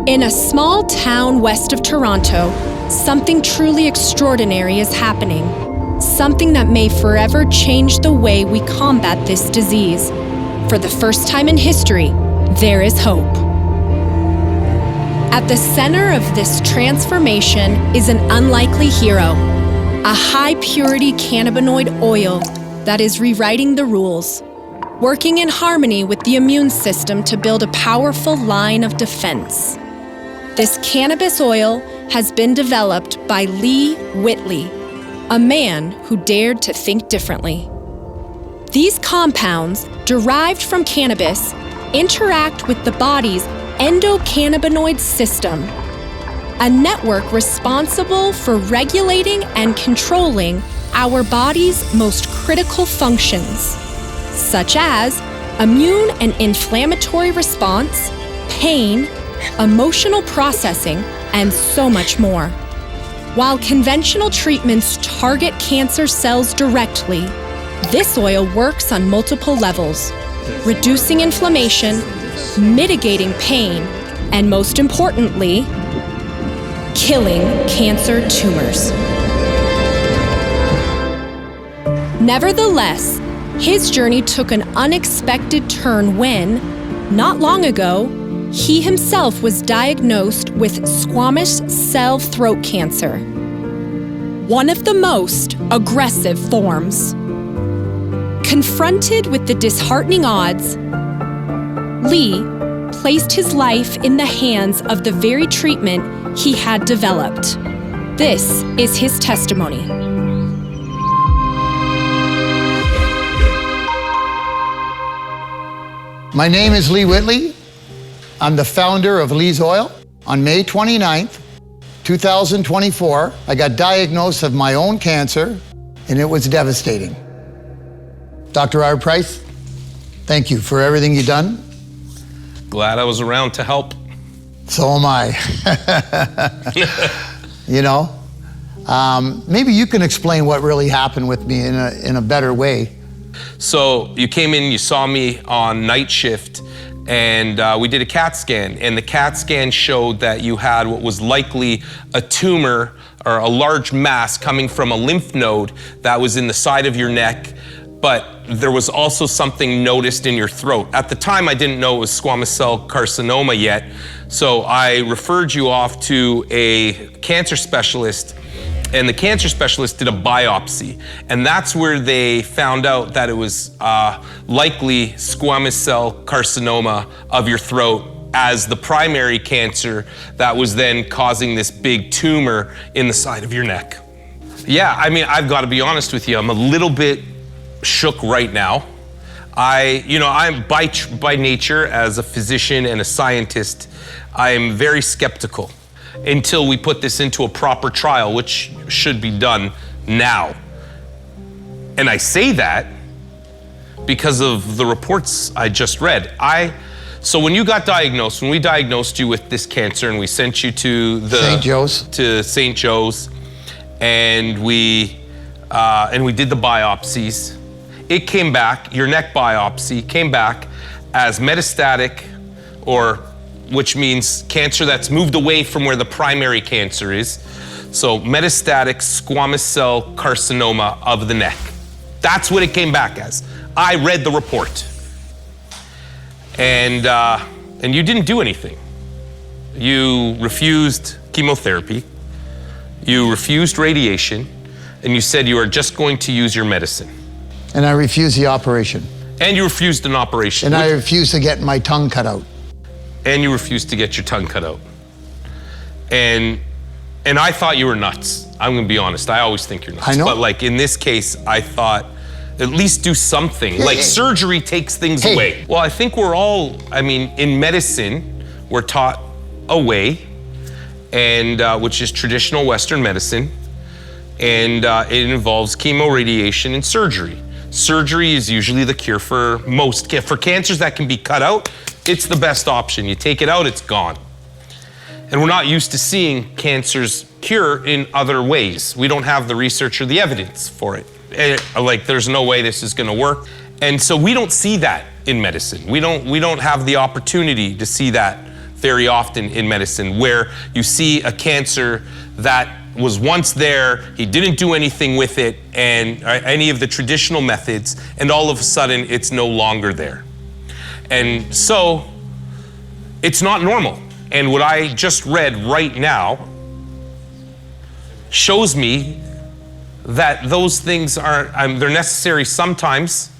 In a small town west of Toronto, something truly extraordinary is happening. Something that may forever change the way we combat this disease. For the first time in history, there is hope. At the center of this transformation is an unlikely hero, a high-purity cannabinoid oil that is rewriting the rules, working in harmony with the immune system to build a powerful line of defense. This cannabis oil has been developed by Whitley, a man who dared to think differently. These compounds, derived from cannabis, interact with the body's endocannabinoid system, a network responsible for regulating and controlling our body's most critical functions, such as immune and inflammatory response, pain, emotional processing, and so much more. While conventional treatments target cancer cells directly, this oil works on multiple levels, reducing inflammation, mitigating pain, and most importantly, killing cancer tumors. Nevertheless, his journey took an unexpected turn when, not long ago, he himself was diagnosed with squamous cell throat cancer, one of the most aggressive forms. Confronted with the disheartening odds, Lee placed his life in the hands of the very treatment he had developed. This is his testimony. My name is Lee Whitley. I'm the founder of Lee's Oil. On May 29th, 2024, I got diagnosed of my own cancer, and it was devastating. Dr. Ira Price, thank you for everything you've done. Glad I was around to help. So am I. You know, maybe you can explain what really happened with me in a better way. So you came in, you saw me on night shift, and we did a CAT scan, and the CAT scan showed that you had what was likely a tumor or a large mass coming from a lymph node that was in the side of your neck, but there was also something noticed in your throat. At the time, I didn't know it was squamous cell carcinoma yet, so I referred you off to a cancer specialist, and the cancer specialist did a biopsy, and that's where they found out that it was likely squamous cell carcinoma of your throat as the primary cancer that was then causing this big tumor in the side of your neck. Yeah, I mean, I've got to be honest with you, I'm a little bit shook right now. I'm by nature, as a physician and a scientist, I'm very skeptical until we put this into a proper trial, which should be done now. And I say that because of the reports I just read. So when you got diagnosed, when we diagnosed you with this cancer and we sent you to St. Joe's, and we did the biopsies, it came back, your neck biopsy came back as metastatic, which means cancer that's moved away from where the primary cancer is. So metastatic squamous cell carcinoma of the neck. That's what it came back as. I read the report. And you didn't do anything. You refused chemotherapy, you refused radiation, and you said you are just going to use your medicine. And I refused the operation. And you refused an operation. And I refused to get my tongue cut out. And you refused to get your tongue cut out. And I thought you were nuts. I'm gonna be honest, I always think you're nuts. I know. But like in this case, I thought, at least do something. Like surgery takes things away. Well, I think we're all, in medicine, we're taught a way, and which is traditional Western medicine, and it involves chemo, radiation, and surgery. Surgery is usually the cure for cancers that can be cut out. It's the best option. You take it out, it's gone. And we're not used to seeing cancers cure in other ways. We don't have the research or the evidence for it. There's no way this is gonna work. And so we don't see that in medicine. We don't have the opportunity to see that very often in medicine, where you see a cancer that was once there, he didn't do anything with it, and any of the traditional methods, and all of a sudden it's no longer there. And so it's not normal. And what I just read right now shows me that those things are, they're necessary sometimes.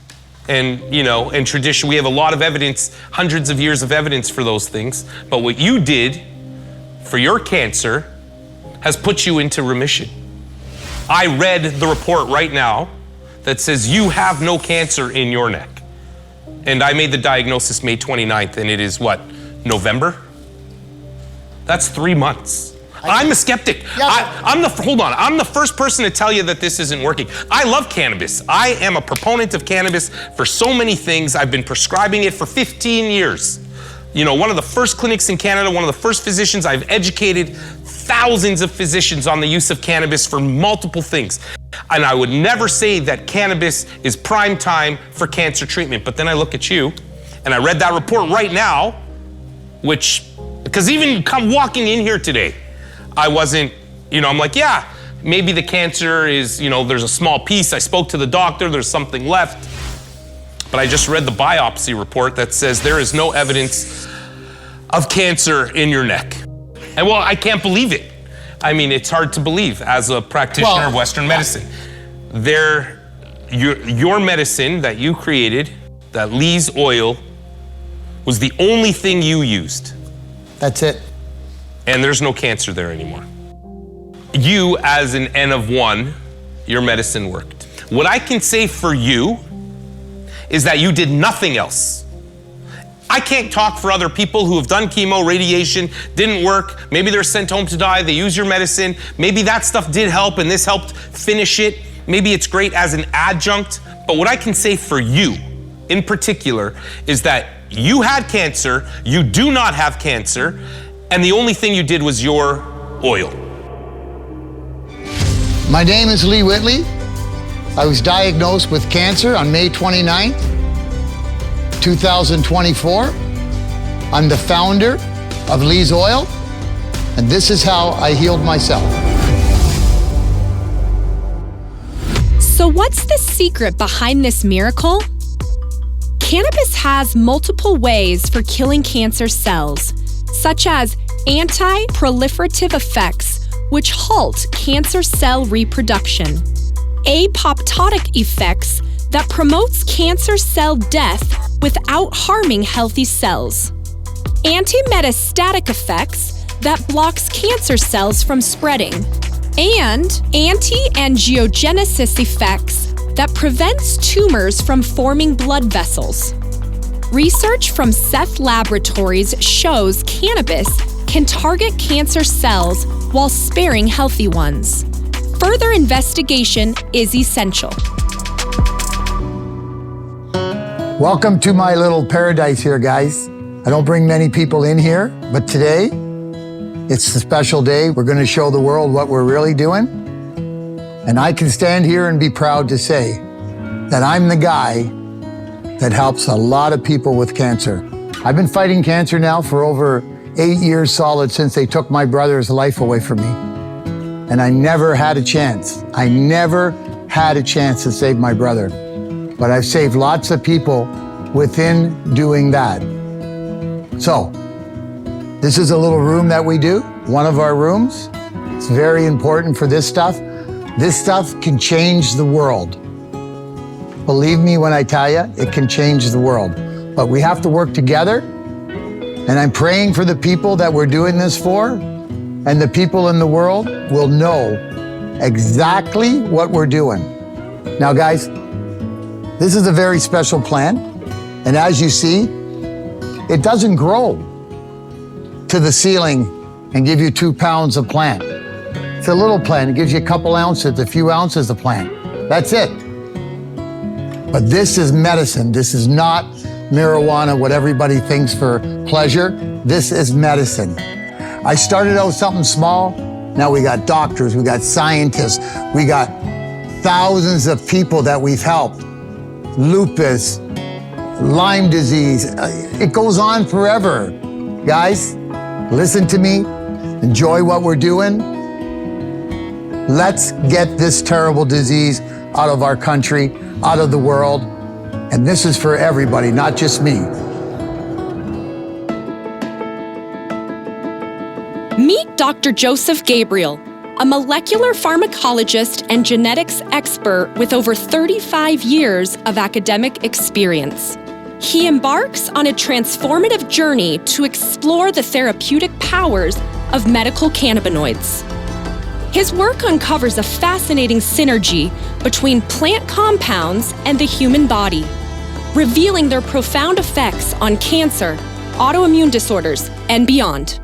And, you know, in tradition, we have a lot of evidence, hundreds of years of evidence for those things. But what you did for your cancer has put you into remission. I read the report right now that says you have no cancer in your neck. And I made the diagnosis May 29th, and it is what, November? That's 3 months. I'm a skeptic. Yeah, I'm the first person to tell you that this isn't working. I love cannabis. I am a proponent of cannabis for so many things. I've been prescribing it for 15 years. You know, one of the first clinics in Canada, one of the first physicians. I've educated thousands of physicians on the use of cannabis for multiple things. And I would never say that cannabis is prime time for cancer treatment. But then I look at you, and I read that report right now, because even come walking in here today, I wasn't, you know, I'm like, yeah, maybe the cancer is, you know, there's a small piece. I spoke to the doctor, there's something left. But I just read the biopsy report that says there is no evidence of cancer in your neck. And well, I can't believe it. I mean, it's hard to believe as a practitioner of Western medicine. Your medicine that you created, that Lee's oil, was the only thing you used. That's it. And there's no cancer there anymore. You, as an N of 1, your medicine worked. What I can say for you is that you did nothing else. I can't talk for other people who have done chemo, radiation, didn't work. Maybe they're sent home to die, they use your medicine. Maybe that stuff did help and this helped finish it. Maybe it's great as an adjunct. But what I can say for you in particular is that you had cancer, you do not have cancer, and the only thing you did was your oil. My name is Lee Whitley. I was diagnosed with cancer on May 29th, 2024. I'm the founder of Lee's Oil, and this is how I healed myself. So what's the secret behind this miracle? Cannabis has multiple ways for killing cancer cells, such as anti-proliferative effects, which halt cancer cell reproduction, apoptotic effects that promotes cancer cell death without harming healthy cells, anti-metastatic effects that blocks cancer cells from spreading, and anti-angiogenesis effects that prevents tumors from forming blood vessels. Research from Seth Laboratories shows cannabis can target cancer cells while sparing healthy ones. Further investigation is essential. Welcome to my little paradise here, guys. I don't bring many people in here, but today, it's a special day. We're going to show the world what we're really doing. And I can stand here and be proud to say that I'm the guy that helps a lot of people with cancer. I've been fighting cancer now for over 8 years solid since they took my brother's life away from me. And I never had a chance. I never had a chance to save my brother. But I've saved lots of people within doing that. So, this is a little room that we do, one of our rooms. It's very important for this stuff. This stuff can change the world. Believe me when I tell you, it can change the world. But we have to work together. And I'm praying for the people that we're doing this for, and the people in the world will know exactly what we're doing. Now, guys, this is a very special plant. And as you see, it doesn't grow to the ceiling and give you 2 pounds of plant. It's a little plant. It gives you a couple ounces, a few ounces of plant. That's it. But this is medicine. This is not marijuana, what everybody thinks for pleasure. This is medicine. I started out something small. Now we got doctors, we got scientists, we got thousands of people that we've helped. Lupus, Lyme disease, it goes on forever. Guys, listen to me, enjoy what we're doing. Let's get this terrible disease out of our country, out of the world. And this is for everybody, not just me. Meet Dr. Joseph Gabriel, a molecular pharmacologist and genetics expert with over 35 years of academic experience. He embarks on a transformative journey to explore the therapeutic powers of medical cannabinoids. His work uncovers a fascinating synergy between plant compounds and the human body, revealing their profound effects on cancer, autoimmune disorders, and beyond.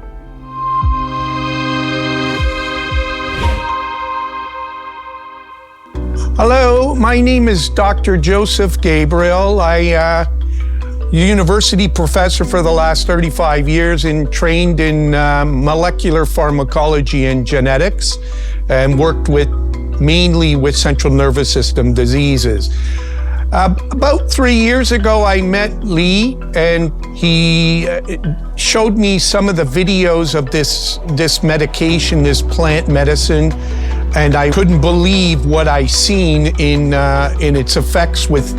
Hello, my name is Dr. Joseph Gabriel. I university professor for the last 35 years and trained in molecular pharmacology and genetics and worked mainly with central nervous system diseases. About 3 years ago, I met Lee and he showed me some of the videos of this medication, this plant medicine, and I couldn't believe what I seen in its effects with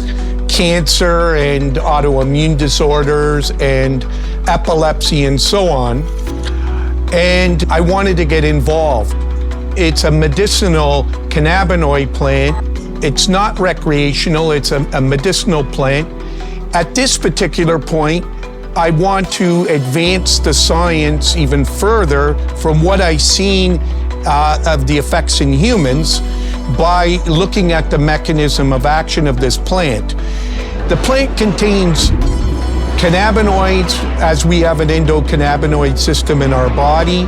cancer and autoimmune disorders and epilepsy and so on. And I wanted to get involved. It's a medicinal cannabinoid plant. It's not recreational, it's a medicinal plant. At this particular point, I want to advance the science even further from what I've seen of the effects in humans by looking at the mechanism of action of this plant. The plant contains cannabinoids, as we have an endocannabinoid system in our body,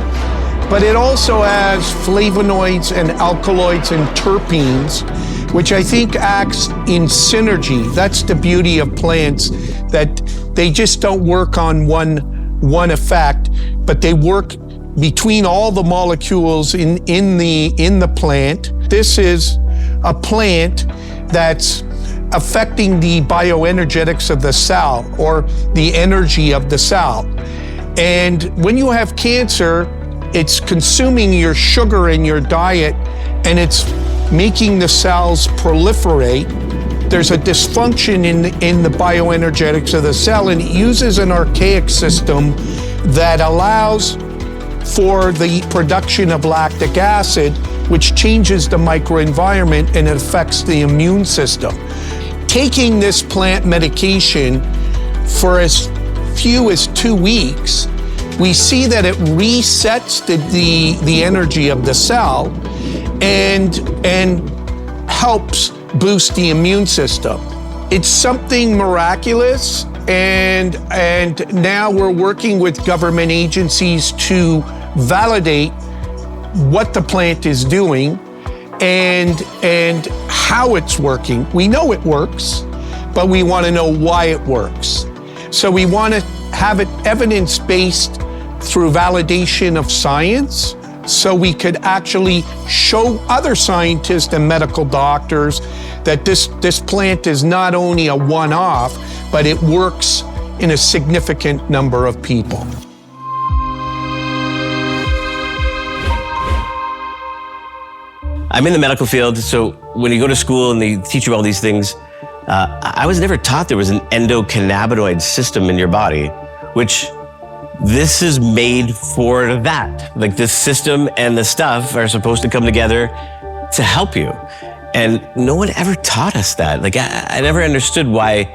but it also has flavonoids and alkaloids and terpenes, which I think acts in synergy. That's the beauty of plants, that they just don't work on one effect, but they work between all the molecules in the plant. This is a plant that's affecting the bioenergetics of the cell, or the energy of the cell. And when you have cancer, it's consuming your sugar in your diet and it's making the cells proliferate. There's a dysfunction in the bioenergetics of the cell, and it uses an archaic system that allows for the production of lactic acid, which changes the microenvironment and it affects the immune system. Taking this plant medication for as few as 2 weeks, we see that it resets the energy of the cell and helps boost the immune system. It's something miraculous, and now we're working with government agencies to validate what the plant is doing and how it's working. We know it works, but we want to know why it works. So we want to have it evidence-based through validation of science, so we could actually show other scientists and medical doctors that this plant is not only a one-off, but it works in a significant number of people. I'm in the medical field, so when you go to school and they teach you all these things, I was never taught there was an endocannabinoid system in your body, which this is made for that. Like, this system and the stuff are supposed to come together to help you. And no one ever taught us that. Like, I never understood why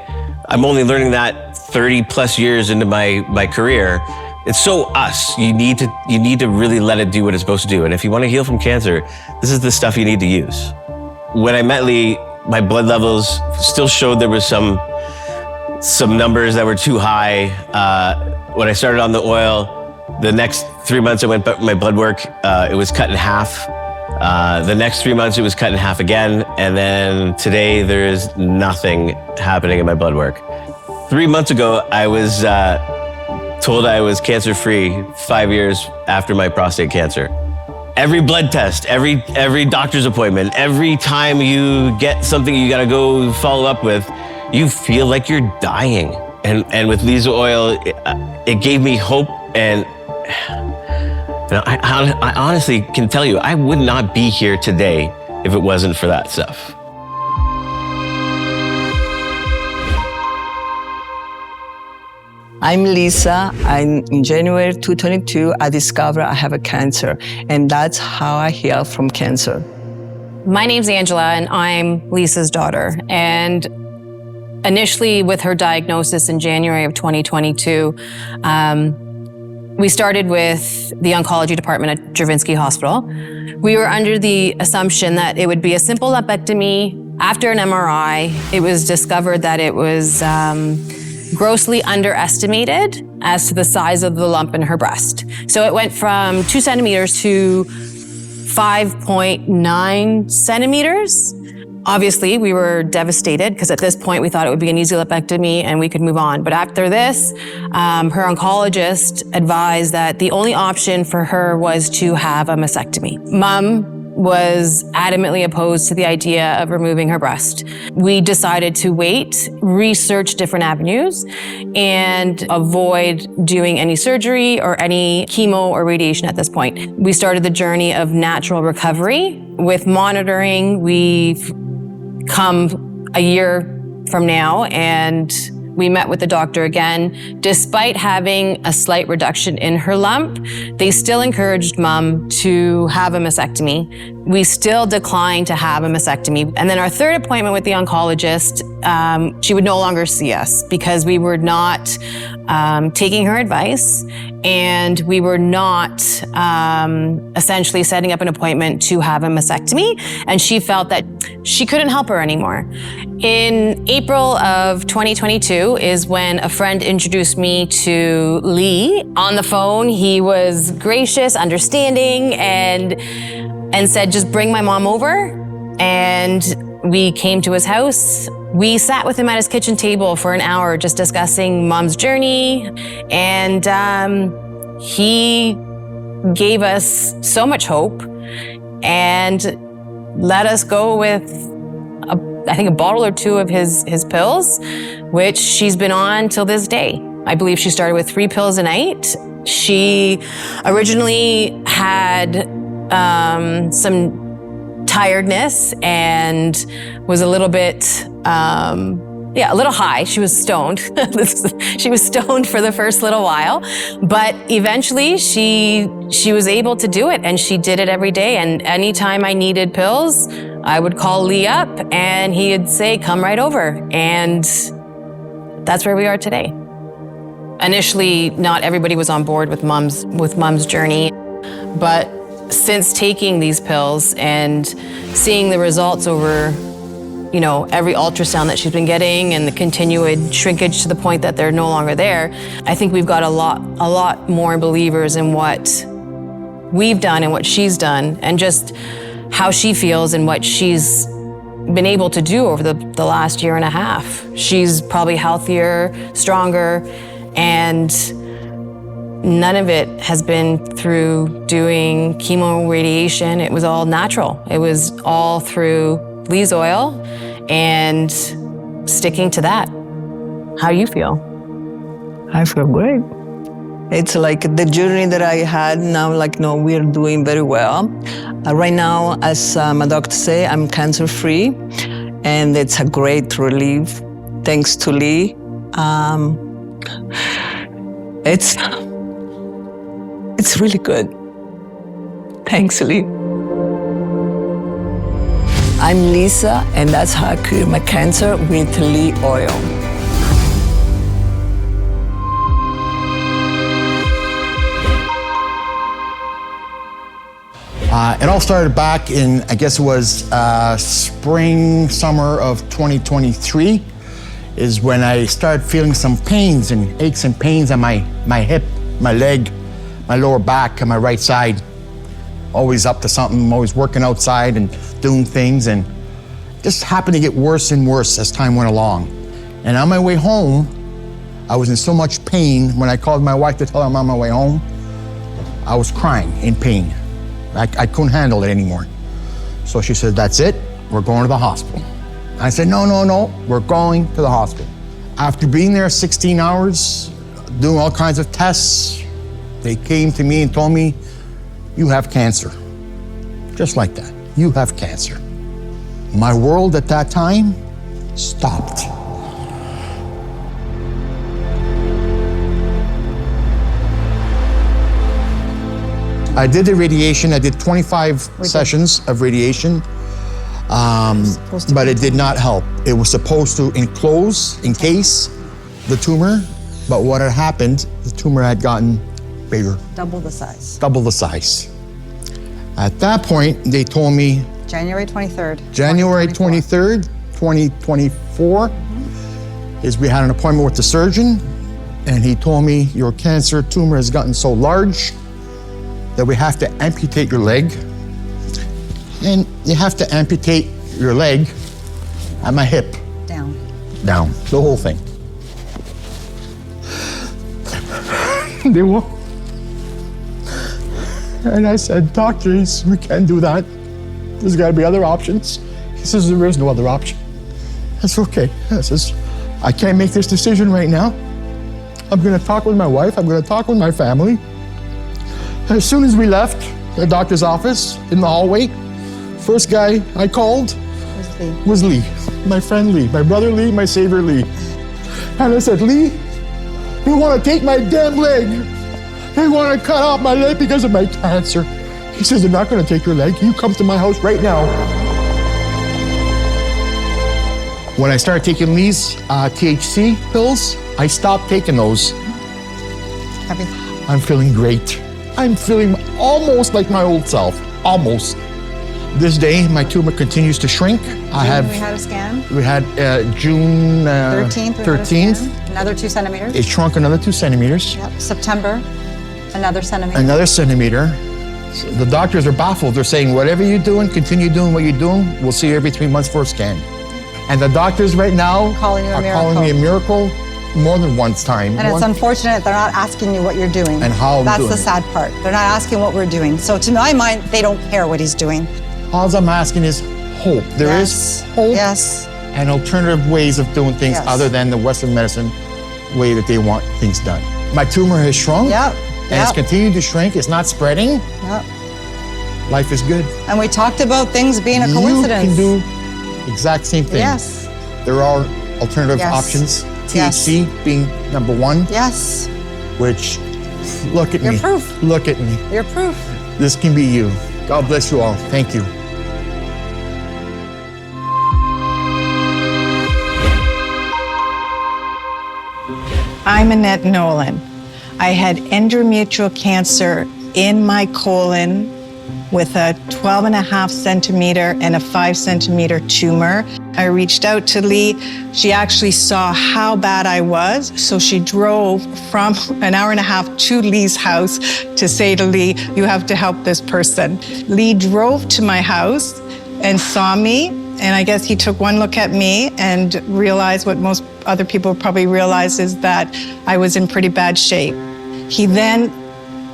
I'm only learning that 30 plus years into my career. It's so us. You need to really let it do what it's supposed to do. And if you want to heal from cancer, this is the stuff you need to use. When I met Lee, my blood levels still showed there was some numbers that were too high. When I started on the oil, the next 3 months I went back my blood work, it was cut in half. The next 3 months it was cut in half again. And then today there is nothing happening in my blood work. 3 months ago, I was told I was cancer-free 5 years after my prostate cancer. Every blood test, every doctor's appointment, every time you get something you gotta go follow up with, you feel like you're dying. And with Lee's oil, it gave me hope and I honestly can tell you, I would not be here today if it wasn't for that stuff. I'm Lisa. In January 2022, I discovered I have a cancer, and that's how I healed from cancer. My name's Angela, and I'm Lisa's daughter. And initially, with her diagnosis in January of 2022, we started with the oncology department at Dravinsky Hospital. We were under the assumption that it would be a simple lumpectomy. After an MRI, it was discovered that it was grossly underestimated as to the size of the lump in her breast. So it went from 2 centimeters to 5.9 centimeters. Obviously, we were devastated because at this point we thought it would be an easy lumpectomy and we could move on. But after this, her oncologist advised that the only option for her was to have a mastectomy. Mom was adamantly opposed to the idea of removing her breast. We decided to wait, research different avenues, and avoid doing any surgery or any chemo or radiation at this point. We started the journey of natural recovery. With monitoring, we've come a year from now, and we met with the doctor again. Despite having a slight reduction in her lump, they still encouraged Mom to have a mastectomy. We still declined to have a mastectomy. And then our third appointment with the oncologist, she would no longer see us because we were not taking her advice, and we were not essentially setting up an appointment to have a mastectomy. And she felt that she couldn't help her anymore. In April of 2022 is when a friend introduced me to Lee. On the phone, he was gracious, understanding, and said, just bring my mom over. And we came to his house. We sat with him at his kitchen table for an hour, just discussing Mom's journey. And he gave us so much hope and let us go with, I think, a bottle or two of his pills, which she's been on till this day. I believe she started with 3 pills a night. She originally had some tiredness and was a little bit, a little high. She was stoned. She was stoned for the first little while, but eventually she was able to do it, and she did it every day. And anytime I needed pills, I would call Lee up and he'd say, come right over. And that's where we are today. Initially, not everybody was on board with Mom's journey, but since taking these pills and seeing the results over, every ultrasound that she's been getting and the continued shrinkage to the point that they're no longer there, I think we've got a lot more believers in what we've done and what she's done, and just how she feels and what she's been able to do over the last year and a half. She's probably healthier, stronger, and none of it has been through doing chemo radiation. It was all natural. It was all through Lee's oil and sticking to that. How do you feel? I feel great. It's like the journey that I had now, we're doing very well. Right now, as my doctor say, I'm cancer-free, and it's a great relief. Thanks to Lee. It's really good. Thanks, Lee. I'm Lisa, and that's how I cured my cancer with Lee oil. It all started back in, I guess it was spring, summer of 2023, is when I started feeling some pains and aches and pains on my hip, my leg, my lower back, and my right side. Always up to something, always working outside and doing things, and just happened to get worse and worse as time went along. And on my way home, I was in so much pain. When I called my wife to tell her I'm on my way home, I was crying in pain. I couldn't handle it anymore. So she said, that's it, we're going to the hospital. I said, no, we're going to the hospital. After being there 16 hours, doing all kinds of tests, They came to me and told me, you have cancer. Just like that, you have cancer. My world at that time stopped. I did the radiation. I did 25 sessions of radiation, but it did not help. It was supposed to encase the tumor, but what had happened, the tumor had gotten bigger. Double the size. Double the size. At that point, they told me January 23rd. January 23rd, 2024, is we had an appointment with the surgeon, and he told me your cancer tumor has gotten so large that we have to amputate your leg. And you have to amputate your leg at my hip. Down. Down, the whole thing. They won't. And I said, doctor, we can't do that. There's gotta be other options. He says, there is no other option. That's okay. I says, I can't make this decision right now. I'm gonna talk with my wife, I'm gonna talk with my family. As soon as we left the doctor's office in the hallway, first guy I called was Lee. My friend Lee, my brother Lee, my savior Lee. And I said, Lee, they want to take my damn leg. They want to cut off my leg because of my cancer. He says, they're not going to take your leg. You come to my house right now. When I started taking Lee's THC pills, I stopped taking those. I'm feeling great. I'm feeling almost like my old self, almost. This day, my tumor continues to shrink. We had a scan. We had June 13th. Another 2 centimeters. It shrunk another 2 centimeters. Yep. September, another centimeter. Another centimeter. So the doctors are baffled. They're saying, whatever you're doing, continue doing what you're doing. We'll see you every 3 months for a scan. And the doctors right now are calling me a miracle more than once time. And it's unfortunate they're not asking you what you're doing. And how I'm That's doing the it. sad part. They're not asking what we're doing. So to my mind, they don't care what he's doing. All I'm asking is hope. There is hope. Yes. And alternative ways of doing things other than the Western medicine way that they want things done. My tumor has shrunk. Yep. And it's continued to shrink. It's not spreading. Yep. Life is good. And we talked about things being a coincidence. You can do exact same thing. Yes. There are alternative options. THC being number one. Yes. Which, look at me. You're proof. Look at me. You're proof. This can be you. God bless you all. Thank you. I'm Annette Nolan. I had endometrial cancer in my colon with a 12.5 centimeter and a 5 centimeter tumor. I reached out to Lee. She actually saw how bad I was, so she drove from an hour and a half to Lee's house to say to Lee, you have to help this person. Lee drove to my house and saw me, and I guess he took one look at me and realized what most other people probably realize is that I was in pretty bad shape. He then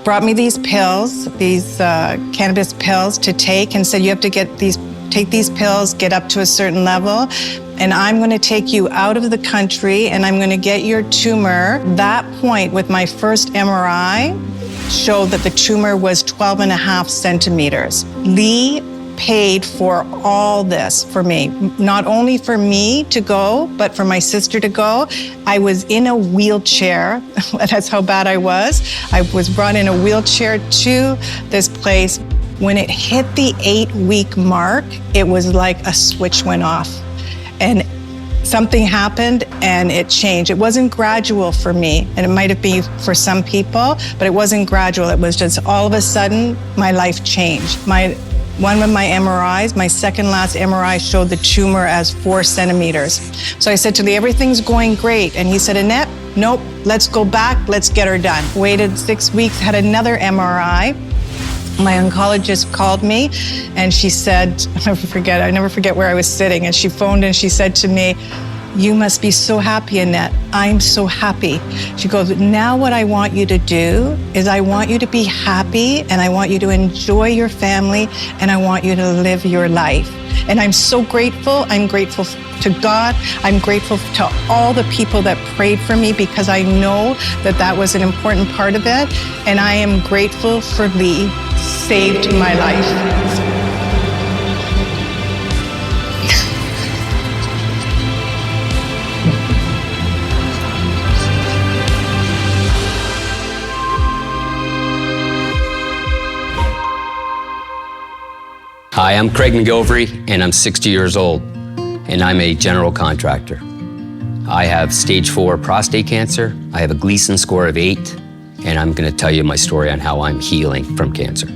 brought me these pills, these cannabis pills to take, and said, you have to take these pills, get up to a certain level, and I'm gonna take you out of the country and I'm gonna get your tumor. That point with my first MRI showed that the tumor was 12.5 centimeters. Lee paid for all this for me, not only for me to go, but for my sister to go. I was in a wheelchair. That's how bad I was. I was brought in a wheelchair to this place. When it hit the 8-week mark, it was like a switch went off. And something happened and it changed. It wasn't gradual for me, and it might have been for some people, but it wasn't gradual. It was just all of a sudden, my life changed. One of my MRIs, my second last MRI, showed the tumor as 4 centimeters. So I said to Lee, everything's going great. And he said, Annette, nope, let's go back, let's get her done. Waited 6 weeks, had another MRI. My oncologist called me and she said, I never forget where I was sitting, and she phoned and she said to me, "You must be so happy, Annette. I'm so happy." She goes, "Now what I want you to do is I want you to be happy, and I want you to enjoy your family, and I want you to live your life." And I'm so grateful. I'm grateful to God. I'm grateful to all the people that prayed for me, because I know that that was an important part of it. And I am grateful for Lee. Saved my life. Hi, I'm Craig McGilvery, and I'm 60 years old, and I'm a general contractor. I have stage 4 prostate cancer. I have a Gleason score of 8, and I'm gonna tell you my story on how I'm healing from cancer.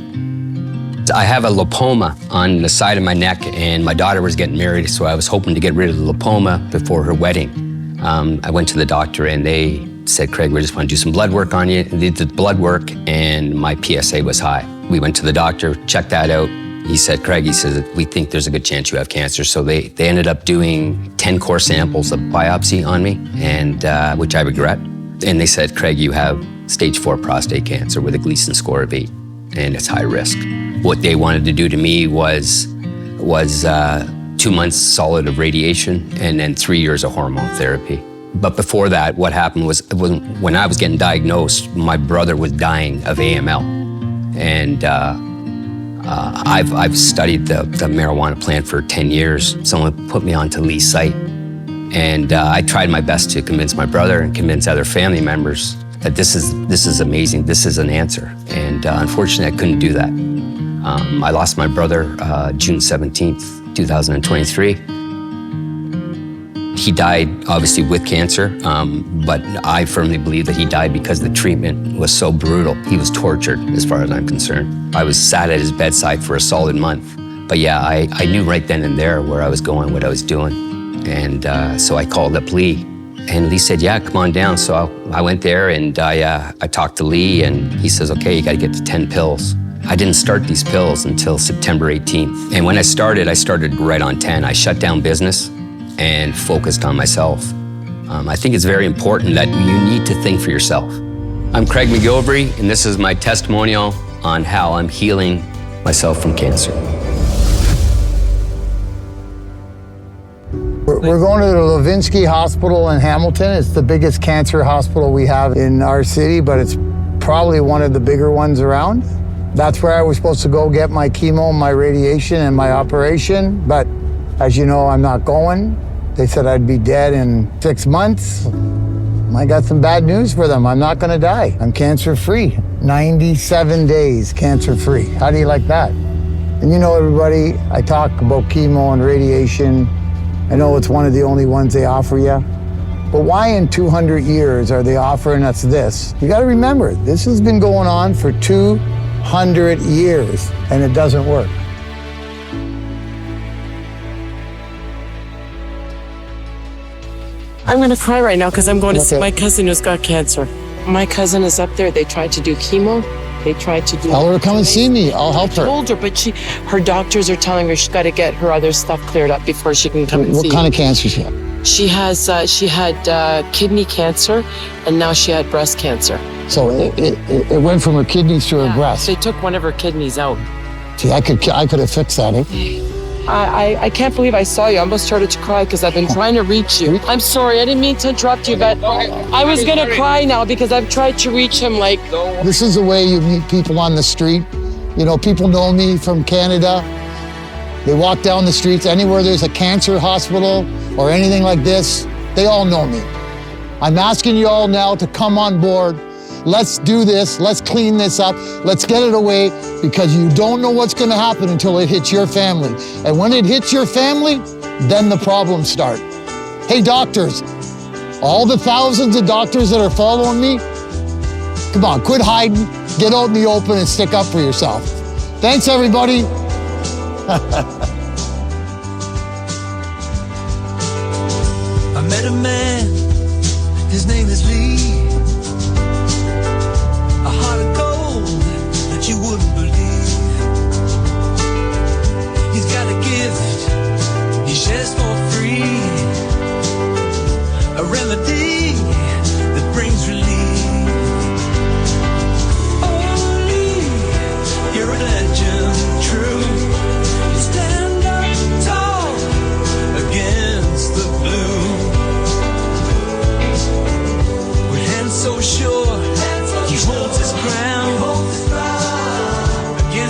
I have a lipoma on the side of my neck, and my daughter was getting married, so I was hoping to get rid of the lipoma before her wedding. I went to the doctor, and they said, "Craig, we just want to do some blood work on you." They did the blood work, and my PSA was high. We went to the doctor, checked that out. He said, "Craig," he said, "we think there's a good chance you have cancer." So they ended up doing 10 core samples of biopsy on me, and which I regret. And they said, "Craig, you have stage 4 prostate cancer with a Gleason score of 8, and it's high risk." What they wanted to do to me was 2 months solid of radiation and then 3 years of hormone therapy. But before that, what happened was when I was getting diagnosed, my brother was dying of AML. And I've studied the marijuana plant for 10 years. Someone put me onto Lee's site. And I tried my best to convince my brother and convince other family members that this is amazing, this is an answer. And unfortunately, I couldn't do that. I lost my brother June 17th, 2023. He died obviously with cancer, but I firmly believe that he died because the treatment was so brutal. He was tortured, as far as I'm concerned. I was sat at his bedside for a solid month. But yeah, I knew right then and there where I was going, what I was doing. And so I called up Lee, and Lee said, "Yeah, come on down." So I went there, and I talked to Lee, and he says, "Okay, you gotta get to 10 pills. I didn't start these pills until September 18th. And when I started right on 10. I shut down business and focused on myself. I think it's very important that you need to think for yourself. I'm Craig McGilvery, and this is my testimonial on how I'm healing myself from cancer. We're going to the Levinsky Hospital in Hamilton. It's the biggest cancer hospital we have in our city, but it's probably one of the bigger ones around. That's where I was supposed to go get my chemo, my radiation, and my operation, but as you know, I'm not going. They said I'd be dead in 6 months. I got some bad news for them. I'm not gonna die. I'm cancer-free. 97 days cancer-free. How do you like that? And you know, everybody, I talk about chemo and radiation. I know it's one of the only ones they offer you. But why in 200 years are they offering us this? You gotta remember, this has been going on for 200 years, and it doesn't work. I'm gonna cry right now because I'm going to see my cousin who's got cancer. My cousin is up there. They tried to do chemo. They tried to do. Tell her to come and see me. I'll help her. I told her, but her doctors are telling her she's got to get her other stuff cleared up before she can come and see. What kind of cancer she had? She had kidney cancer, and now she had breast cancer. So it went from her kidneys to her breast. They took one of her kidneys out. See, I could have fixed that. Eh? I can't believe I saw you. I almost started to cry because I've been trying to reach you. I'm sorry, I didn't mean to interrupt you, but I was gonna cry now because I've tried to reach him like. This is the way you meet people on the street. You know, people know me from Canada. They walk down the streets, anywhere there's a cancer hospital or anything like this, they all know me. I'm asking you all now to come on board. Let's do this, let's clean this up, let's get it away, because you don't know what's gonna happen until it hits your family. And when it hits your family, then the problems start. Hey doctors, all the thousands of doctors that are following me, come on, quit hiding, get out in the open and stick up for yourself. Thanks everybody. I met a man, his name is Lee. A heart of gold that you wouldn't believe. He's got a gift he shares for free.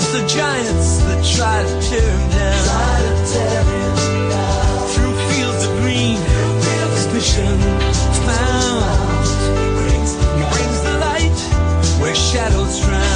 against the giants that try to tear him down. Through fields of green, his mission found. He brings the light where shadows drown.